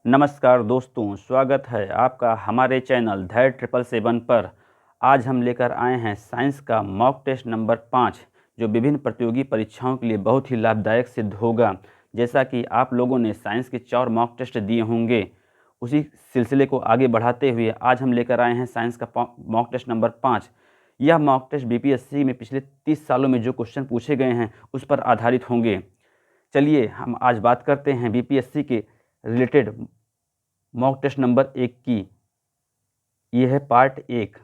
नमस्कार दोस्तों, स्वागत है आपका हमारे चैनल धैर्य 777 पर। आज हम लेकर आए हैं साइंस का मॉक टेस्ट नंबर 5, जो विभिन्न प्रतियोगी परीक्षाओं के लिए बहुत ही लाभदायक सिद्ध होगा। जैसा कि आप लोगों ने साइंस के 4 मॉक टेस्ट दिए होंगे, उसी सिलसिले को आगे बढ़ाते हुए आज हम लेकर आए हैं साइंस का मॉक टेस्ट नंबर 5। यह मॉक टेस्ट बीपीएससी में पिछले 30 सालों में जो क्वेश्चन पूछे गए हैं उस पर आधारित होंगे। चलिए हम आज बात करते हैं बीपीएससी के रिलेटेड मॉक टेस्ट नंबर 1 की। ये है पार्ट 1।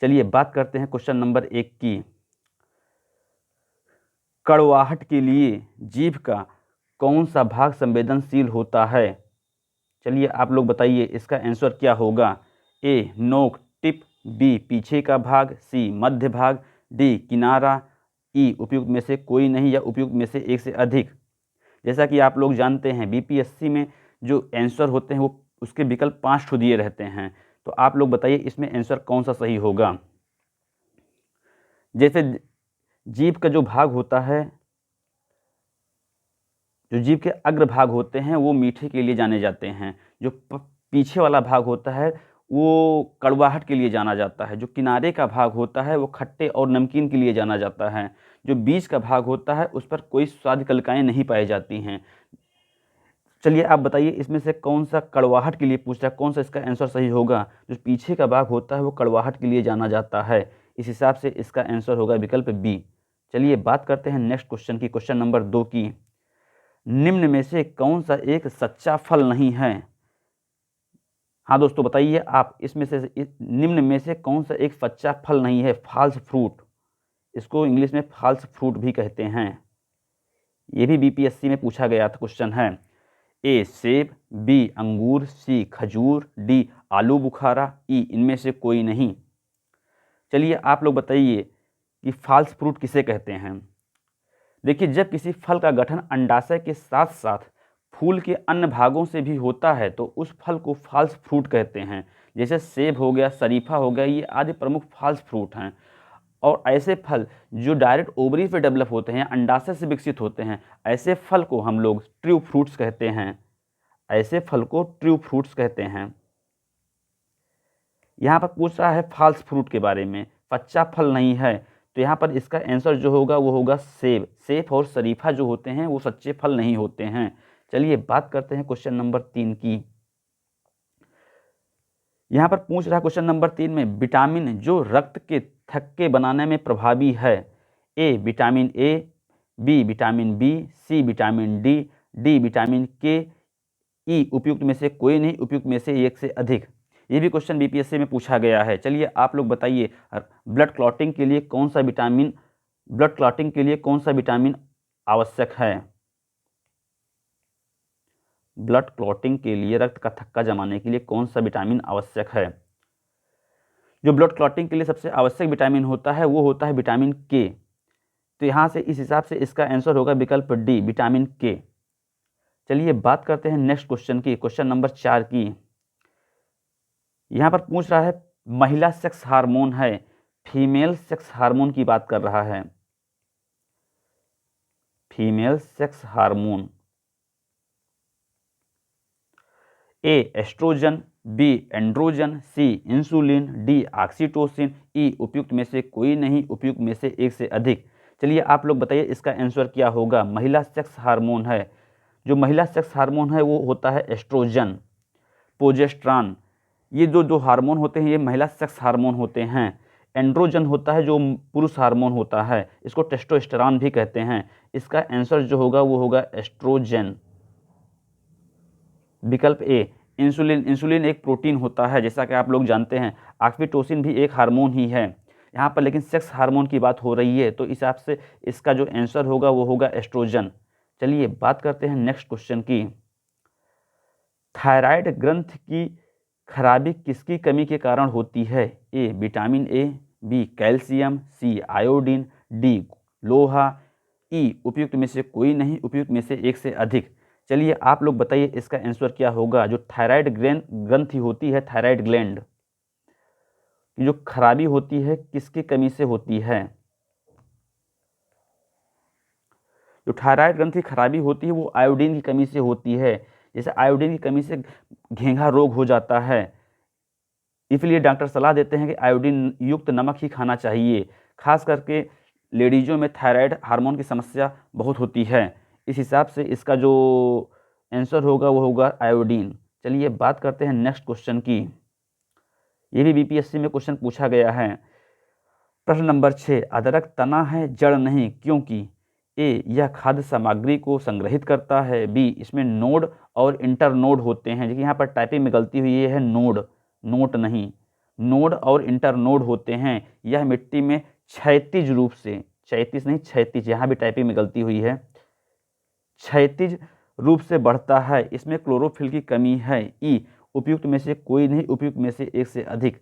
चलिए बात करते हैं क्वेश्चन नंबर 1 की। कड़वाहट के लिए जीभ का कौन सा भाग संवेदनशील होता है? चलिए आप लोग बताइए इसका आंसर क्या होगा। ए नोक टिप, बी पीछे का भाग, सी मध्य भाग, डी किनारा, ई उपयुक्त में से कोई नहीं या उपयुक्त में से एक से अधिक। जैसा कि आप लोग जानते हैं बीपीएससी में जो आंसर होते हैं वो उसके विकल्प 5 ठो दिए रहते हैं। तो आप लोग बताइए इसमें आंसर कौन सा सही होगा। जैसे जीभ का जो भाग होता है, जो जीभ के अग्र भाग होते हैं वो मीठे के लिए जाने जाते हैं। जो पीछे वाला भाग होता है वो कड़वाहट के लिए जाना जाता है। जो किनारे का भाग होता है वो खट्टे और नमकीन के लिए जाना जाता है। जो बीच का भाग होता है उस पर कोई स्वाद कलिकाएँ नहीं पाई जाती हैं। चलिए आप बताइए इसमें से कौन सा कड़वाहट के लिए पूछ रहा है, कौन सा इसका आंसर सही होगा। जो पीछे का भाग होता है वो कड़वाहट के लिए जाना जाता है। इस हिसाब से इसका आंसर होगा विकल्प बी। चलिए बात करते हैं नेक्स्ट क्वेश्चन की, क्वेश्चन नंबर 2 की। निम्न में से कौन सा एक सच्चा फल नहीं है? हाँ दोस्तों बताइए आप, इसमें से निम्न में से कौन सा एक सच्चा फल नहीं है? फॉल्स फ्रूट, इसको इंग्लिश में फॉल्स फ्रूट भी कहते हैं। ये भी बीपीएससी में पूछा गया था क्वेश्चन है। ए सेब, बी अंगूर, सी खजूर, डी आलू बुखारा, ई इनमें से कोई नहीं। चलिए आप लोग बताइए कि फॉल्स फ्रूट किसे कहते हैं। देखिए जब किसी फल का गठन अंडाशय के साथ साथ फूल के अन्य भागों से भी होता है तो उस फल को फॉल्स फ्रूट कहते हैं। जैसे सेब हो गया, शरीफा हो गया, ये आदि प्रमुख फॉल्स फ्रूट हैं। और ऐसे फल जो डायरेक्ट ओवरी पे डेवलप होते हैं, अंडाशय से विकसित होते हैं, ऐसे फल को हम लोग ट्रू फ्रूट्स कहते हैं। ऐसे फल को ट्रू फ्रूट्स कहते हैं। यहाँ पर पूछ रहा है फॉल्स फ्रूट के बारे में, सच्चा फल नहीं है। तो यहाँ पर इसका आंसर जो होगा वो होगा सेब। सेब और शरीफा जो होते हैं वो सच्चे फल नहीं होते हैं। चलिए बात करते हैं क्वेश्चन नंबर 3 की। यहाँ पर पूछ रहा है क्वेश्चन नंबर 3 में विटामिन जो रक्त के थक्के बनाने में प्रभावी है। A vitamin A, B vitamin B, C vitamin D, D vitamin K, E उपयुक्त में से कोई नहीं, उपयुक्त में से एक से अधिक। ये भी क्वेश्चन बीपीएससी में पूछा गया है। चलिए आप लोग बताइए ब्लड क्लॉटिंग के लिए कौन सा विटामिन आवश्यक है? ब्लड क्लॉटिंग के लिए, रक्त का थक्का जमाने के लिए कौन सा विटामिन आवश्यक है? जो ब्लड क्लॉटिंग के लिए सबसे आवश्यक विटामिन होता है वो होता है विटामिन के। तो यहाँ से इस हिसाब से इसका आंसर होगा विकल्प डी, विटामिन के। चलिए बात करते हैं नेक्स्ट क्वेश्चन की, क्वेश्चन नंबर 4 की। यहाँ पर पूछ रहा है महिला सेक्स हार्मोन है, फीमेल सेक्स हार्मोन की बात कर रहा है। Female sex hormone. A estrogen, B androgen, C insulin, D oxytocin, E उपयुक्त में से कोई नहीं, उपयुक्त में से एक से अधिक। चलिए आप लोग बताइए इसका आंसर क्या होगा। महिला सेक्स हार्मोन है, जो महिला सेक्स हार्मोन है वो होता है एस्ट्रोजन, प्रोजेस्टेरॉन। ये जो हार्मोन होते हैं ये महिला सेक्स हार्मोन होते हैं। एंड्रोजन होता है जो पुरुष हार्मोन होता है, इसको टेस्टोस्टेरॉन भी कहते हैं। इसका आंसर जो होगा वो होगा एस्ट्रोजन, विकल्प ए। इंसुलिन एक प्रोटीन होता है जैसा कि आप लोग जानते हैं। ऑक्सीटोसिन भी एक हार्मोन ही है। यहाँ पर लेकिन सेक्स हार्मोन की बात हो रही है तो इस हिसाब से इसका जो आंसर होगा वो होगा एस्ट्रोजन। चलिए बात करते हैं नेक्स्ट क्वेश्चन की। थायराइड ग्रंथ की खराबी किसकी कमी के कारण होती है? A vitamin A, B calcium, C iodine, D लोहा, ई उपयुक्त में से कोई नहीं, उपयुक्त में से एक से अधिक। चलिए आप लोग बताइए इसका आंसर क्या होगा। जो थायराइड ग्रंथि होती है, थायराइड ग्लैंड की जो खराबी होती है किसकी कमी से होती है? जो थायराइड ग्रंथि खराबी होती है वो आयोडीन की कमी से होती है। जैसे आयोडीन की कमी से घेंघा रोग हो जाता है, इसलिए डॉक्टर सलाह देते हैं कि आयोडीन युक्त नमक ही खाना चाहिए। खास करके लेडीज़ों में थायराइड हार्मोन की समस्या बहुत होती है, इस हिसाब से इसका जो आंसर होगा वो होगा आयोडीन। चलिए बात करते हैं नेक्स्ट क्वेश्चन की। ये भी बीपीएससी में क्वेश्चन पूछा गया है। प्रश्न नंबर 6, अदरक तना है जड़ नहीं क्योंकि ए यह खाद्य सामग्री को संग्रहित करता है, बी इसमें नोड और इंटरनोड होते हैं। देखिए यहाँ पर टाइपिंग में गलती हुई है, नोड नोट नहीं, नोड और इंटरनोड होते हैं। यह मिट्टी में क्षैतिज रूप से, क्षैतिज नहीं क्षैतिज, यहाँ भी टाइपिंग में गलती हुई है, क्षैतिज रूप से बढ़ता है। इसमें क्लोरोफिल की कमी है। ई उपयुक्त में से कोई नहीं, उपयुक्त में से एक से अधिक।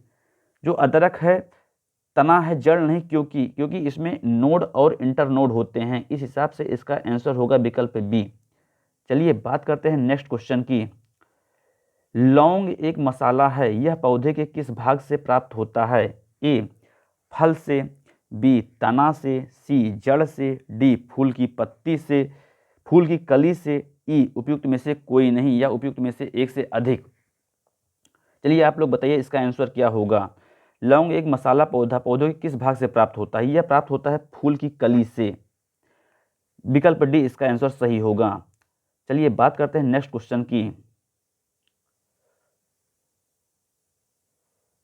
जो अदरक है तना है जड़ नहीं क्योंकि इसमें नोड और इंटरनोड होते हैं, इस हिसाब से इसका आंसर होगा विकल्प बी। चलिए बात करते हैं नेक्स्ट क्वेश्चन की। लौंग एक मसाला है, यह पौधे के किस भाग से प्राप्त होता है? ए फल से, बी तना से, सी जड़ से, डी फूल की पत्ती से, फूल की कली से, ई उपयुक्त में से कोई नहीं या उपयुक्त में से एक से अधिक। चलिए आप लोग बताइए इसका आंसर क्या होगा। लौंग एक मसाला पौधा पौधों के किस भाग से प्राप्त होता है? यह प्राप्त होता है फूल की कली से। विकल्प डी इसका आंसर सही होगा। चलिए बात करते हैं नेक्स्ट क्वेश्चन की।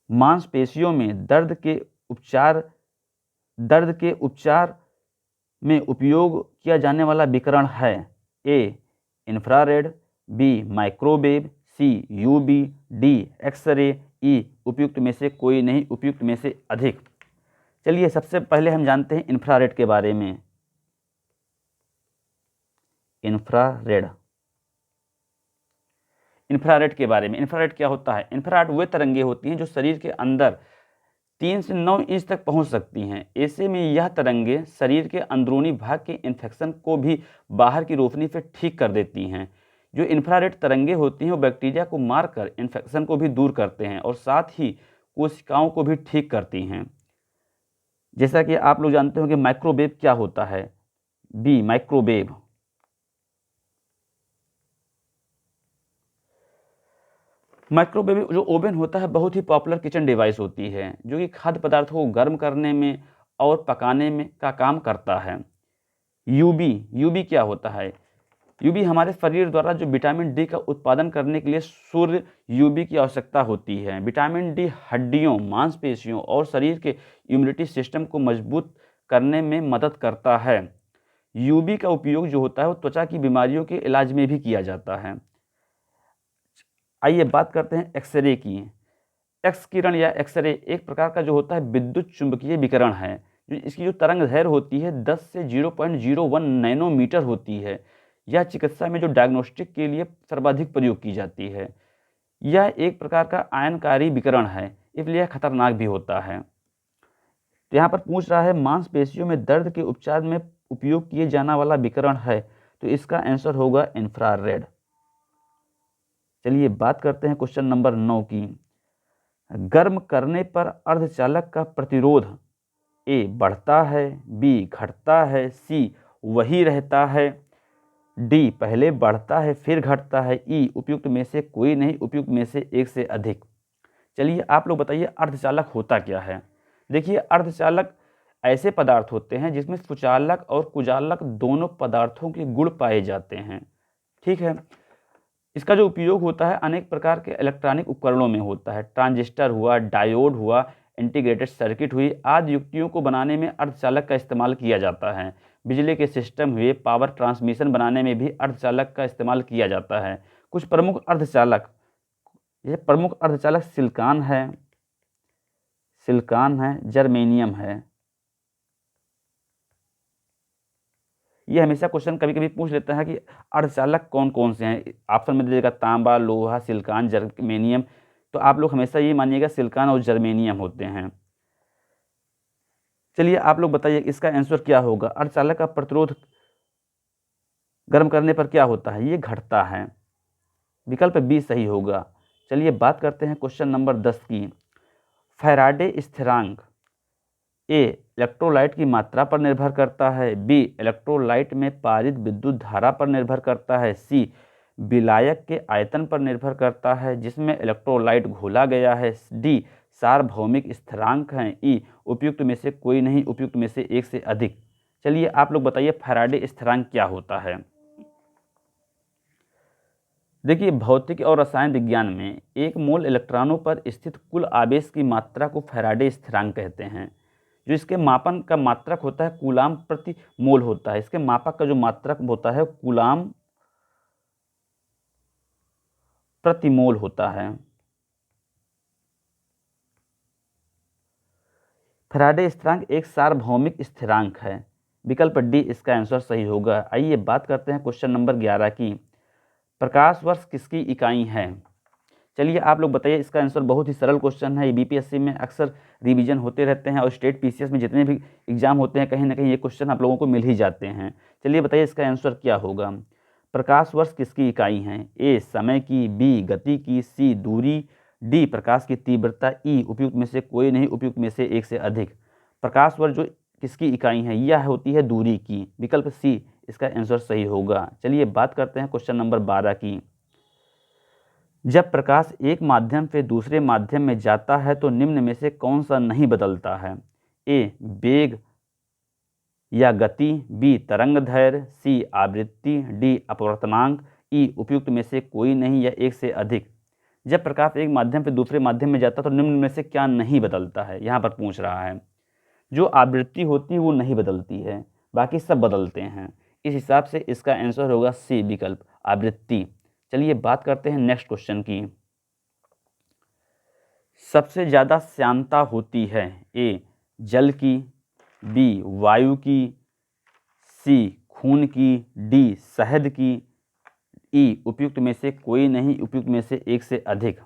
मांसपेशियों में दर्द के उपचार में उपयोग किया जाने वाला विकिरण है? ए इंफ्रारेड, बी माइक्रोवेव, सी यूवी, डी एक्सरे, ई उपयुक्त में से कोई नहीं, उपयुक्त में से अधिक। चलिए सबसे पहले हम जानते हैं इंफ्रारेड के बारे में। इंफ्रारेड के बारे में, इंफ्रारेड क्या होता है? इंफ्रारेड वे तरंगे होती हैं जो शरीर के अंदर 3 से 9 इंच तक पहुंच सकती हैं। ऐसे में यह तरंगे शरीर के अंदरूनी भाग के इन्फेक्शन को भी बाहर की रोशनी से ठीक कर देती हैं। जो इंफ्रारेड तरंगे होती हैं वो बैक्टीरिया को मारकर इन्फेक्शन को भी दूर करते हैं और साथ ही कोशिकाओं को भी ठीक करती हैं। जैसा कि आप लोग जानते हो कि माइक्रोवेव क्या होता है? B microwave. माइक्रोवेव जो ओवन होता है बहुत ही पॉपुलर किचन डिवाइस होती है जो कि खाद्य पदार्थों को गर्म करने में और पकाने में का काम करता है। यूवी क्या होता है? यूवी हमारे शरीर द्वारा जो विटामिन डी का उत्पादन करने के लिए सूर्य यूवी की आवश्यकता होती है। विटामिन डी हड्डियों, मांसपेशियों और शरीर के इम्यूनिटी सिस्टम को मजबूत करने में मदद करता है। यूवी का उपयोग जो होता है वो त्वचा की बीमारियों के इलाज में भी किया जाता है। आइए बात करते हैं एक्सरे की। एक्स किरण या एक्सरे एक प्रकार का जो होता है विद्युत चुंबकीय विकिरण है। इसकी जो तरंग दैर्घ्य होती है 10 से 0.01 नैनोमीटर होती है। यह चिकित्सा में जो डायग्नोस्टिक के लिए सर्वाधिक प्रयोग की जाती है। यह एक प्रकार का आयनकारी विकिरण है, इसलिए खतरनाक भी होता है। तो यहाँ पर पूछ रहा है मांसपेशियों में दर्द के उपचार में उपयोग किए जाने वाला विकिरण है, तो इसका आंसर होगा इंफ्रारेड। चलिए बात करते हैं क्वेश्चन नंबर 9 की। गर्म करने पर अर्धचालक का प्रतिरोध ए बढ़ता है, बी घटता है, सी वही रहता है, डी पहले बढ़ता है फिर घटता है, ई उपयुक्त में से कोई नहीं, उपयुक्त में से एक से अधिक। चलिए आप लोग बताइए अर्धचालक होता क्या है। देखिए अर्धचालक ऐसे पदार्थ होते हैं जिसमें सुचालक और कुचालक दोनों पदार्थों के गुण पाए जाते हैं। ठीक है, इसका जो उपयोग होता है अनेक प्रकार के इलेक्ट्रॉनिक उपकरणों में होता है। ट्रांजिस्टर हुआ, डायोड हुआ, इंटीग्रेटेड सर्किट हुई आदि युक्तियों को बनाने में अर्धचालक का इस्तेमाल किया जाता है। बिजली के सिस्टम हुए, पावर ट्रांसमिशन बनाने में भी अर्धचालक का इस्तेमाल किया जाता है। कुछ प्रमुख अर्धचालक, ये प्रमुख अर्धचालक सिलिकॉन है, जर्मेनियम है। ये हमेशा क्वेश्चन कभी कभी पूछ लेता है कि अर्धचालक कौन कौन से हैं। ऑप्शन में दीजिएगा तांबा, लोहा, सिलिकॉन, जर्मेनियम। तो आप लोग हमेशा ये मानिएगा सिलिकॉन और जर्मेनियम होते हैं। चलिए आप लोग बताइए इसका आंसर क्या होगा। अर्धचालक का प्रतिरोध गर्म करने पर क्या होता है? ये घटता है। विकल्प बी सही होगा। चलिए बात करते हैं क्वेश्चन नंबर 10 की। फैराडे स्थिरांक ए इलेक्ट्रोलाइट की मात्रा पर निर्भर करता है, बी इलेक्ट्रोलाइट में पारित विद्युत धारा पर निर्भर करता है, सी विलायक के आयतन पर निर्भर करता है जिसमें इलेक्ट्रोलाइट घोला गया है, डी सार्वभौमिक स्थिरांक हैं, ई उपयुक्त में से कोई नहीं, उपयुक्त में से एक से अधिक। चलिए आप लोग बताइए फैराडे स्थिरांक क्या होता है। देखिए भौतिक और रसायन विज्ञान में एक मोल इलेक्ट्रॉनों पर स्थित कुल आवेश की मात्रा को फैराडे स्थिरांक कहते हैं। जो इसके मापन का मात्रक होता है कूलाम प्रति मोल होता है। इसके मापक का जो मात्रक होता है कूलाम प्रति मोल होता है। फैराडे स्थिरांक एक सार्वभौमिक स्थिरांक है। विकल्प डी इसका आंसर सही होगा। आइए बात करते हैं क्वेश्चन नंबर 11 की। प्रकाश वर्ष किसकी इकाई है। चलिए आप लोग बताइए। इसका आंसर बहुत ही सरल क्वेश्चन है। बीपीएससी में अक्सर रिवीजन होते रहते हैं और स्टेट पीसीएस में जितने भी एग्जाम होते हैं कहीं ना कहीं ये क्वेश्चन आप लोगों को मिल ही जाते हैं। चलिए बताइए इसका आंसर क्या होगा। प्रकाश वर्ष किसकी इकाई है। ए समय की, बी गति की, सी दूरी, डी प्रकाश की तीव्रता, ई उपयुक्त में से कोई नहीं, उपयुक्त में से एक से अधिक। प्रकाश वर्ष जो किसकी इकाई है यह होती है दूरी की। विकल्प सी इसका आंसर सही होगा। चलिए बात करते हैं क्वेश्चन नंबर 12 की। जब प्रकाश एक माध्यम से दूसरे माध्यम में जाता है तो निम्न में से कौन सा नहीं बदलता है। ए वेग या गति, बी तरंग दैर्घ्य, सी आवृत्ति, डी अपवर्तनांक, ई उपयुक्त में से कोई नहीं या एक से अधिक। जब प्रकाश एक माध्यम से दूसरे माध्यम में जाता है तो निम्न में से क्या नहीं बदलता है, यहाँ पर पूछ रहा है। जो आवृत्ति होती है वो नहीं बदलती है, बाकी सब बदलते हैं। इस हिसाब से इसका आंसर होगा सी विकल्प आवृत्ति। चलिए बात करते हैं नेक्स्ट क्वेश्चन की। सबसे ज़्यादा श्यानता होती है। ए जल की, बी वायु की, सी खून की, डी शहद की, ई उपयुक्त में से कोई नहीं, उपयुक्त में से एक से अधिक।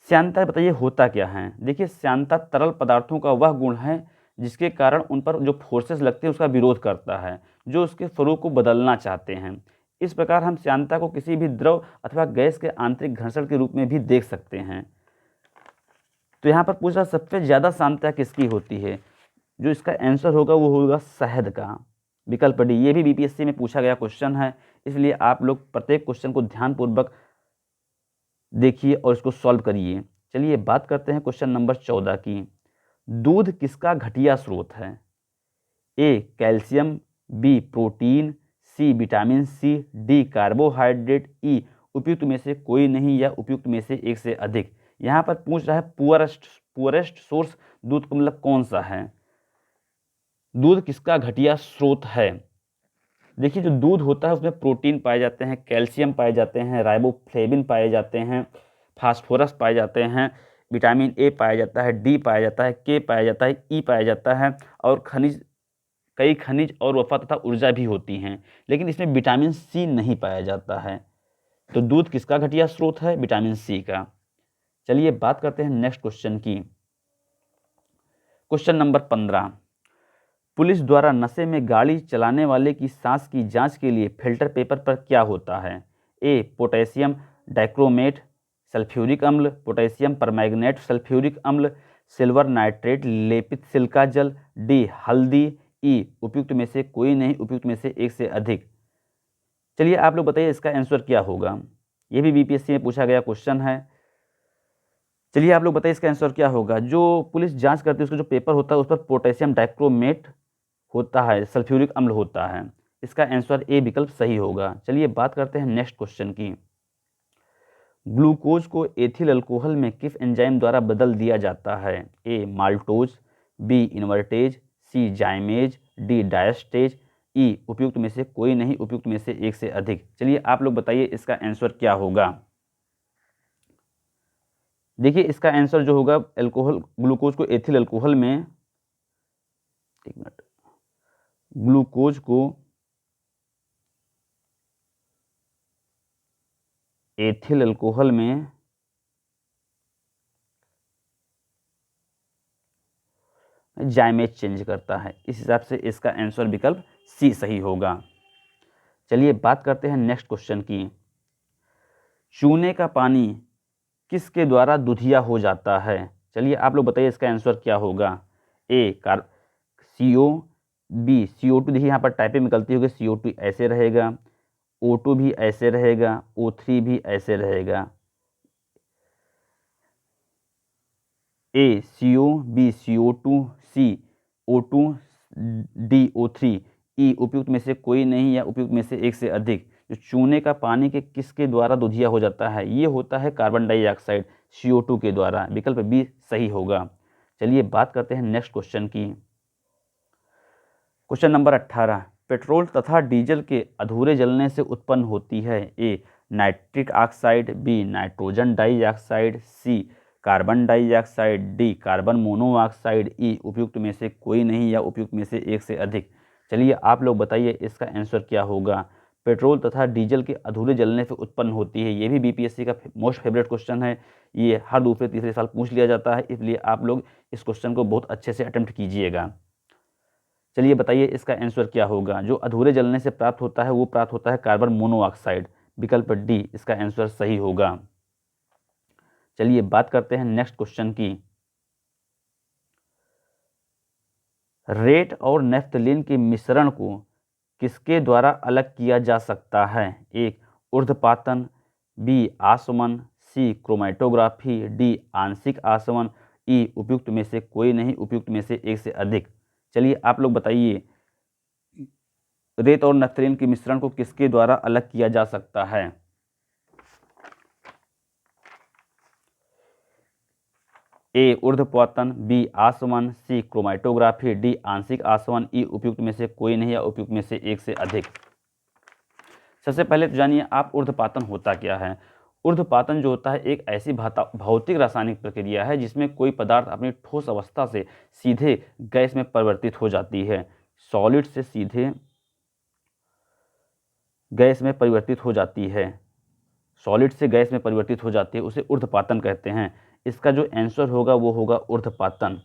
श्यानता बताइए होता क्या है। देखिए श्यानता तरल पदार्थों का वह गुण है जिसके कारण उन पर जो फोर्सेस लगते हैं उसका विरोध करता है, जो उसके स्वरूप को बदलना चाहते हैं। इस प्रकार हम श्यानता को किसी भी द्रव अथवा गैस के आंतरिक घर्षण के रूप में भी देख सकते हैं। तो यहाँ पर पूछा सबसे ज़्यादा श्यानता किसकी होती है। जो इसका आंसर होगा वो होगा शहद का। विकल्प डी। ये भी बीपीएससी में पूछा गया क्वेश्चन है, इसलिए आप लोग प्रत्येक क्वेश्चन को ध्यानपूर्वक देखिए और इसको सॉल्व करिए। चलिए बात करते हैं क्वेश्चन नंबर 14 की। दूध किसका घटिया स्रोत है। A calcium, B protein, C vitamin C, D carbohydrate, E उपयुक्त में से कोई नहीं या उपयुक्त में से एक से अधिक। यहाँ पर पूछ रहा है पुअरेस्ट सोर्स दूध का मतलब कौन सा है। दूध किसका घटिया स्रोत है। देखिए जो दूध होता है उसमें प्रोटीन पाए जाते हैं, कैल्शियम पाए जाते हैं, राइबोफ्लेविन पाए जाते हैं, फास्फोरस पाए जाते हैं, विटामिन ए पाया जाता है, डी पाया जाता है, के पाया जाता है, ई पाया जाता है और कई खनिज और वफा तथा ऊर्जा भी होती हैं, लेकिन इसमें विटामिन सी नहीं पाया जाता है। तो दूध किसका घटिया स्रोत है, विटामिन सी का। चलिए बात करते हैं नेक्स्ट क्वेश्चन की। Question number 15। पुलिस द्वारा नशे में गाड़ी चलाने वाले की सांस की जांच के लिए फिल्टर पेपर पर क्या होता है। ए पोटेशियम डाइक्रोमेट सल्फ्यूरिक अम्ल, पोटेशियम परमैंगनेट सल्फ्यूरिक अम्ल, सिल्वर नाइट्रेट लेपित सिलिका जल, डी हल्दी, ई उपयुक्त में से कोई नहीं, उपयुक्त में से एक से अधिक। चलिए आप लोग बताइए इसका आंसर क्या होगा। यह भी बीपीएससी में पूछा गया क्वेश्चन है। चलिए आप लोग बताइए इसका आंसर क्या होगा। जो पुलिस जांच करती है उसका जो पेपर होता है उस पर पोटेशियम डाइक्रोमेट होता है, सल्फ्यूरिक अम्ल होता है। इसका आंसर ए विकल्प सही होगा। चलिए बात करते हैं नेक्स्ट क्वेश्चन की। ग्लूकोज को एथिल अल्कोहल में किस एंजाइम द्वारा बदल दिया जाता है। ए माल्टोज, बी इन्वर्टेज, सी जाइमेज, डी डायस्टेज, ई उपयुक्त में से कोई नहीं, उपयुक्त में से एक से अधिक। चलिए आप लोग बताइए इसका आंसर क्या होगा। देखिए इसका आंसर जो होगा ग्लूकोज को एथिल अल्कोहल में, एक मिनट, ग्लूकोज को एथिल अल्कोहल में जाइमेज चेंज करता है। इस हिसाब से इसका आंसर विकल्प सी सही होगा। चलिए बात करते हैं नेक्स्ट क्वेश्चन की। चूने का पानी किसके द्वारा दुधिया हो जाता है। चलिए आप लोग बताइए इसका आंसर क्या होगा। ए CO, बी CO2, देखिए यहाँ पर टाइपिंग में गलती होगी, CO2 ऐसे रहेगा, O2 भी ऐसे रहेगा, O3 भी ऐसे रहेगा। ए CO, बी CO2, सी O2, डी O3, ई उपयुक्त में से कोई नहीं या उपयुक्त में से एक से अधिक। जो चूने का पानी के किसके द्वारा दुधिया हो जाता है, ये होता है कार्बन डाइऑक्साइड CO2 के द्वारा। विकल्प बी सही होगा। चलिए बात करते हैं नेक्स्ट क्वेश्चन की। क्वेश्चन नंबर 18, पेट्रोल तथा डीजल के अधूरे जलने से उत्पन्न होती है। A nitric oxide, B nitrogen dioxide, C carbon dioxide, D carbon monoxide, E उपयुक्त में से कोई नहीं या उपयुक्त में से एक से अधिक। चलिए आप लोग बताइए इसका आंसर क्या होगा। पेट्रोल तथा डीजल के अधूरे जलने से उत्पन्न होती है, ये भी बीपीएससी का मोस्ट फेवरेट क्वेश्चन है। ये हर दूसरे तीसरे साल पूछ लिया जाता है, इसलिए आप लोग इस क्वेश्चन को बहुत अच्छे से अटेम्प्ट कीजिएगा। चलिए बताइए इसका आंसर क्या होगा। जो अधूरे जलने से प्राप्त होता है वो प्राप्त होता है कार्बन मोनोऑक्साइड। विकल्प डी इसका आंसर सही होगा। चलिए बात करते हैं नेक्स्ट क्वेश्चन की। रेत और नेफ्थलीन के मिश्रण को किसके द्वारा अलग किया जा सकता है। एक ऊर्ध्वपातन, बी आसमन, सी क्रोमेटोग्राफी, डी आंशिक आसमन, ई उपयुक्त में से कोई नहीं, उपयुक्त में से एक से अधिक। चलिए आप लोग बताइए रेत और नेफ्थलीन के मिश्रण को किसके द्वारा अलग किया जा सकता है। ए ऊर्ध्वपातन, बी आसमन, सी क्रोमेटोग्राफी, डी आंशिक आसमन, ई उपयुक्त में से कोई नहीं या उपयुक्त में से एक से अधिक। सबसे पहले तो जानिए आप ऊर्ध्वपातन होता क्या है। ऊर्ध्वपातन जो होता है एक ऐसी भौतिक रासायनिक प्रक्रिया है जिसमें कोई पदार्थ अपनी ठोस अवस्था से सीधे गैस में परिवर्तित हो जाती है। सॉलिड से सीधे गैस में परिवर्तित हो जाती है, सॉलिड से गैस में परिवर्तित हो जाती है, उसे ऊर्ध्वपातन कहते हैं। इसका जो आंसर होगा वो होगा ऊर्ध्वपातन।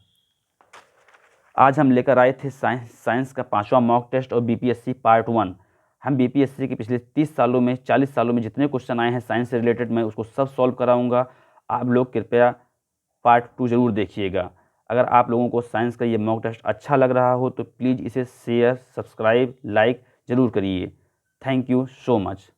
आज हम लेकर आए थे साइंस का 5वां मॉक टेस्ट और बीपीएससी पार्ट 1। हम बीपीएससी के पिछले 30 सालों में 40 सालों में जितने क्वेश्चन आए हैं साइंस से रिलेटेड, मैं उसको सब सॉल्व कराऊंगा। आप लोग कृपया पार्ट 2 जरूर देखिएगा। अगर आप लोगों को साइंस का ये मॉक टेस्ट अच्छा लग रहा हो तो प्लीज़ इसे शेयर, सब्सक्राइब, लाइक ज़रूर करिए। Thank you so much.